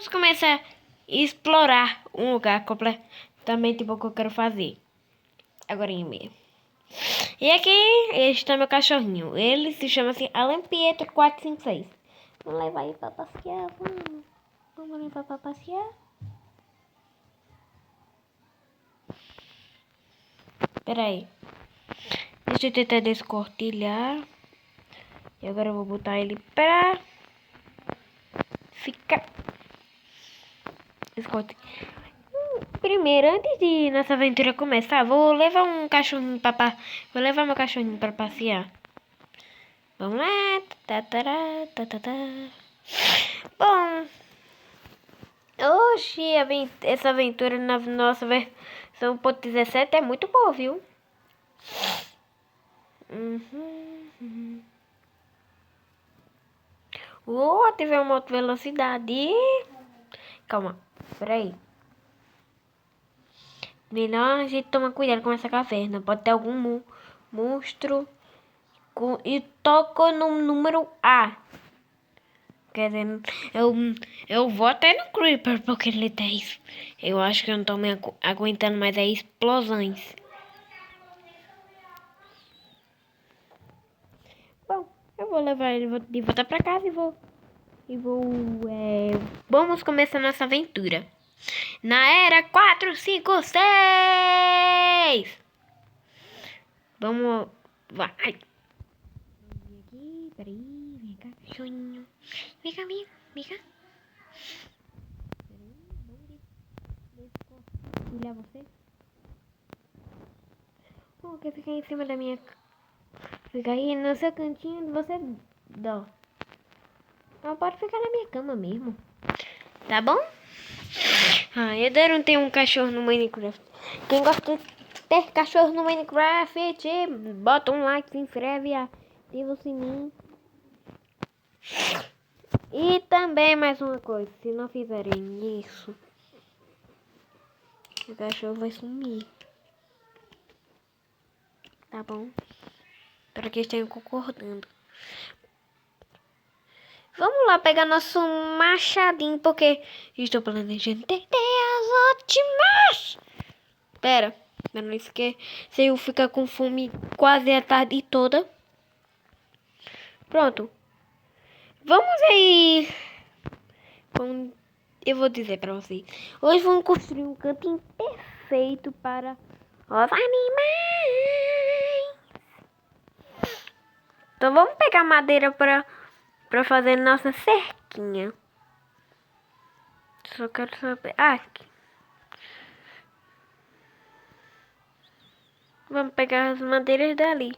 Vamos começar a explorar um lugar completamente tipo o que eu quero fazer. Agora em meio. E aqui está meu cachorrinho. Ele se chama assim Alan Pietro 456. Vamos levar ele pra passear, vamos. Vamos levar pra passear. Pera aí. Deixa eu tentar descortilhar. E agora eu vou botar ele pra ficar. Descortilhar. Primeiro, antes de nossa aventura começar, vou levar um cachorrinho pra Vou levar meu cachorrinho pra passear. Vamos lá. Bom, hoje essa aventura na nossa versão 17 é muito boa, viu? Tive uma alta velocidade. Calma, peraí. Melhor a gente tomar cuidado com essa caverna. Pode ter algum monstro. E toco no número A. Quer dizer, eu vou até no Creeper porque ele tem isso. Eu acho que eu não tô me aguentando mais as explosões. Bom, eu vou levar ele de volta pra casa e vou. Vamos começar nossa aventura. Na era 456. Vamos. Vai. Aqui, peraí. Vem cá, cachorrinho. Vem cá, vem cá. Olhar você. Quer ficar em cima da minha. Fica aí no seu cantinho, você dó. Não pode ficar na minha cama mesmo. Tá bom? Eu adoro ter um cachorro no Minecraft. Quem gosta de ter cachorro no Minecraft, bota um like, se inscreve, ativa o sininho. E também mais uma coisa, se não fizerem isso, o cachorro vai sumir. Tá bom? Para que estejam concordando. Vamos lá pegar nosso machadinho, porque estou planejando ter ideias ótimas. Pera, não esqueça, se eu ficar com fome quase a tarde toda. Pronto. Vamos aí. Eu vou dizer pra vocês. Hoje vamos construir um camping perfeito para os animais. Então vamos pegar madeira pra fazer nossa cerquinha. Só quero saber. Aqui. Vamos pegar as madeiras dali.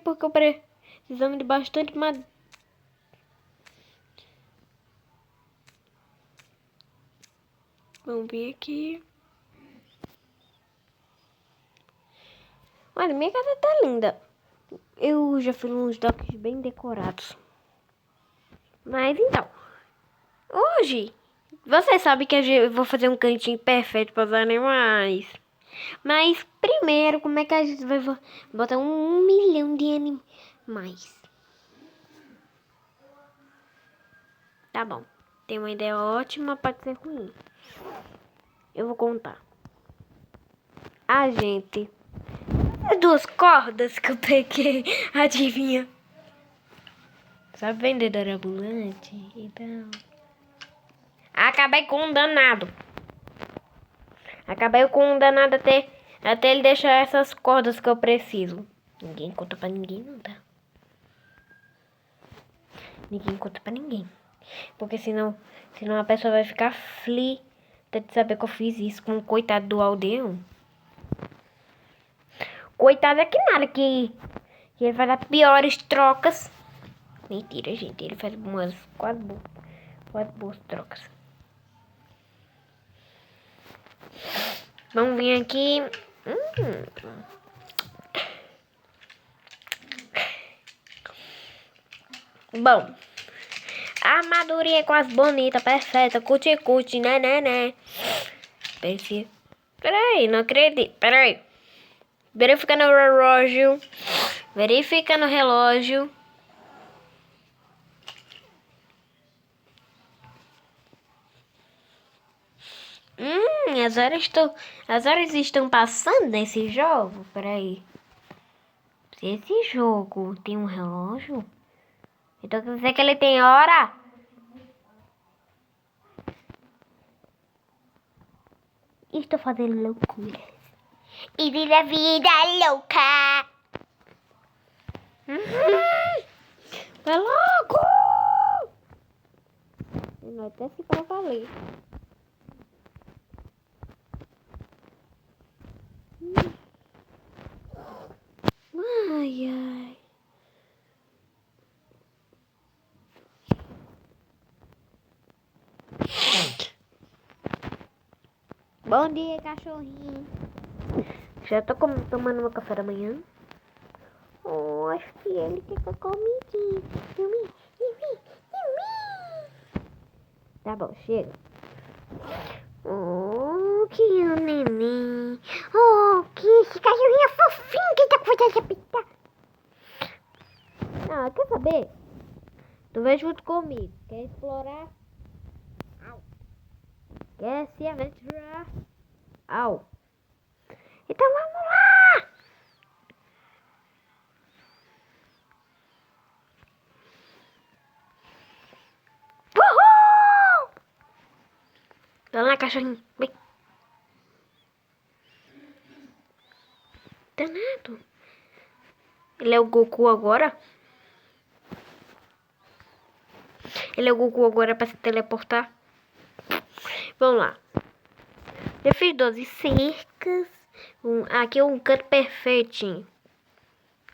Porque eu precisamos de bastante madeira. Vamos vir aqui. Olha, minha casa tá linda. Eu já fiz uns docks bem decorados. Mas então, hoje, você sabe que eu vou fazer um cantinho perfeito para os animais. Mas primeiro, como é que a gente vai botar 1 milhão de animais? Tá bom, tem uma ideia ótima, pode ser ruim. Eu vou contar. Gente, as 2 cordas que eu peguei, adivinha? Sabe vendedor ambulante? Então... Acabei com um danado. Até ele deixar essas cordas que eu preciso. Ninguém conta pra ninguém, não, tá? Ninguém conta pra ninguém. Porque senão a pessoa vai ficar aflita de saber que eu fiz isso com o coitado do aldeão. Coitado é que nada, que ele vai dar piores trocas. Mentira, gente. Ele faz umas quase boas trocas. Vamos vir aqui. Bom. A armadurinha é quase bonita, perfeita. Cuti-cuti, né. Peraí, não acredito. Peraí. Verifica no relógio. As horas estão passando nesse jogo? Peraí. Se esse jogo tem um relógio, então quer dizer que ele tem hora? Estou fazendo loucuras. E vive a vida louca. Vai logo! Não até se pra valer. Ai, ai. Bom dia, cachorrinho. Já tô tomando meu café da manhã. Oh, acho que ele quer comidinha. Tá bom, chega. Oh, que neném. Oh, que esse cachorrinho é fofinho que tá com vontade de apitar. Ah, quer saber? Tu vai junto comigo. Quer explorar? Au. Quer se aventurar? Au. Então vamos lá! Uhul! Vai lá, cachorrinho. Vem. Danado. Ele é o Goku agora? Ele é o Goku agora pra se teleportar? Vamos lá. Eu fiz 12 cercas. Aqui é um canto perfeitinho.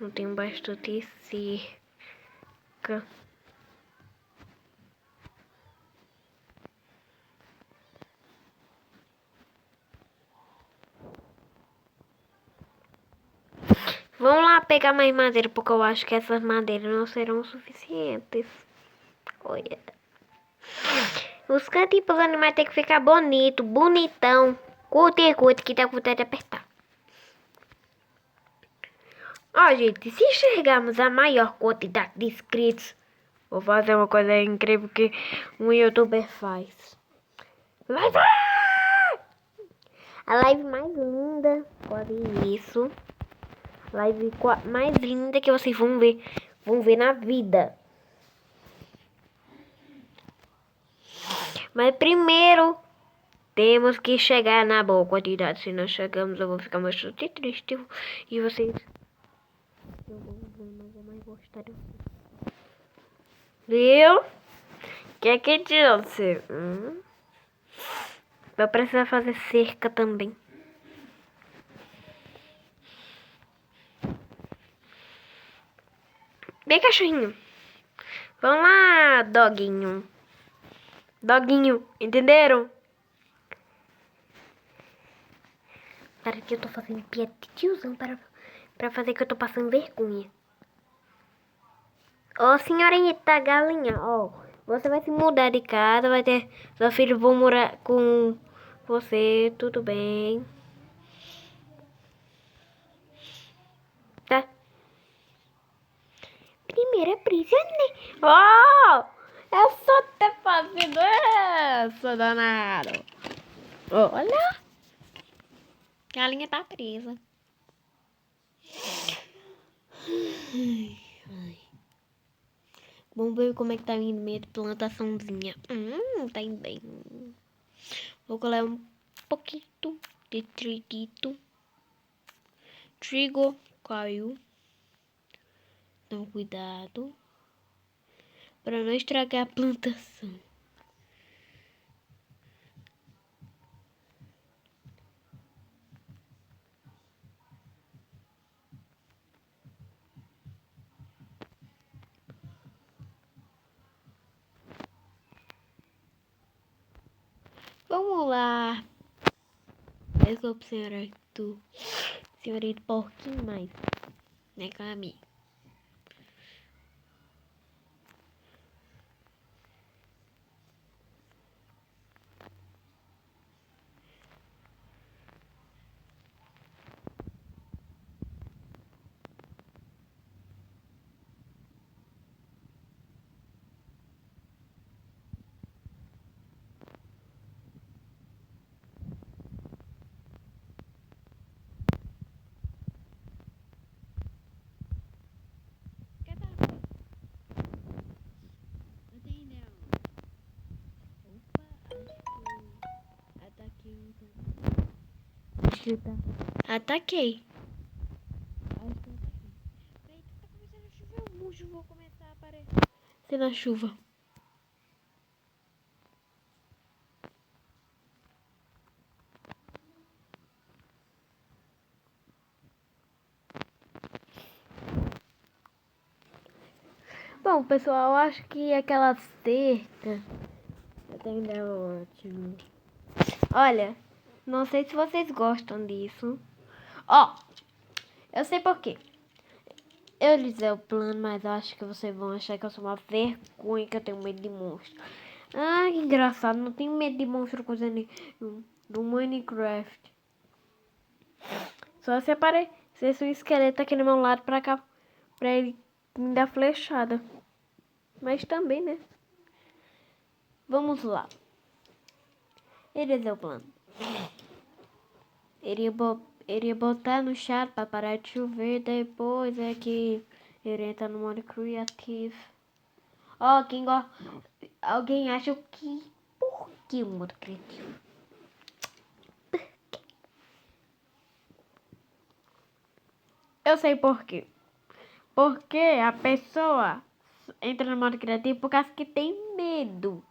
Eu tenho bastante cerca. Vamos lá pegar mais madeira, porque eu acho que essas madeiras não serão suficientes. Olha. Os cantinhos para os animais tem que ficar bonito, bonitão. Curte que tá com vontade de apertar. Ó, gente, se chegarmos a maior quantidade de inscritos, vou fazer uma coisa incrível que um youtuber faz. Live! A live mais linda, quase isso. Live mais linda que vocês vão ver na vida. Mas primeiro temos que chegar na boa quantidade. Se não chegamos, eu vou ficar bastante triste. E vocês não vão mais gostar de vocês. Viu? Que disse? Vai precisar fazer cerca também. Bem, cachorrinho. Vamos lá, doguinho. Doguinho, entenderam? Para que eu tô fazendo piada de tiozão para fazer que eu tô passando vergonha. Ô, senhorita galinha, ó. Você vai se mudar de casa, vai ter... Seus filhos vão morar com você, tudo bem. Tá? Primeira prisioneira. Oh! Eu só tô fazendo essa, danado. Olha. A galinha tá presa. Ai, ai. Vamos ver como é que tá indo minha plantaçãozinha. Tá indo bem. Vou colar um pouquinho de triguito. Trigo caiu. Então, cuidado. Para não estragar a plantação. Vamos lá. Desculpa, senhorito porquinho mais. Né, Cami? Ataquei. Eita, tá começando a chover. O monstro vai começar a aparecer na chuva. Bom, pessoal, eu acho que aquela cerca até ainda é ótimo. Olha, não sei se vocês gostam disso. Ó, eu sei por quê. Eu lhes dei o plano, mas acho que vocês vão achar que eu sou uma vergonha, que eu tenho medo de monstro. Ah, que engraçado, não tenho medo de monstro coisa do Minecraft. Só se aparecesse um esqueleto aqui no meu lado pra cá, pra ele me dar flechada. Mas também, né? Vamos lá. Esse é o plano. Iria botar no chat pra parar de chover. Depois é que iria entrar no modo criativo. Ó, alguém acha que... Por que o modo criativo? Eu sei por quê. Porque a pessoa entra no modo criativo por causa que tem medo.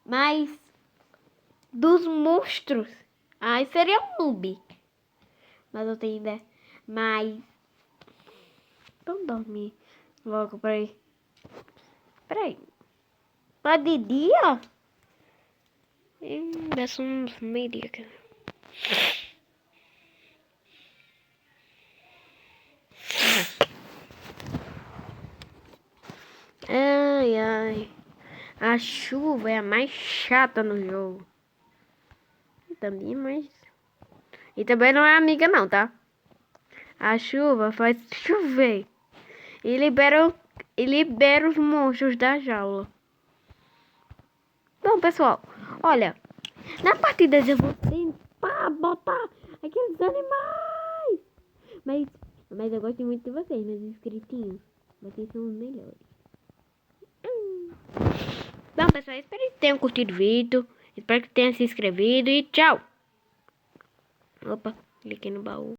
Mas dos monstros, aí seria um noob. Mas eu tenho ideia. Mas vamos dormir logo, peraí. Tá de dia? Deve uns meio-dia. Ai, ai. A chuva é a mais chata no jogo. E também não é amiga não, tá? A chuva faz chover. E libera os monstros da jaula. Bom, pessoal, olha. Na partida eu vou tentar botar aqueles animais. Mas eu gosto muito de vocês, meus inscritinhos. Vocês são os melhores. Bom, pessoal, espero que tenham curtido o vídeo. Espero que tenham se inscrevido e tchau. Opa, cliquei no baú.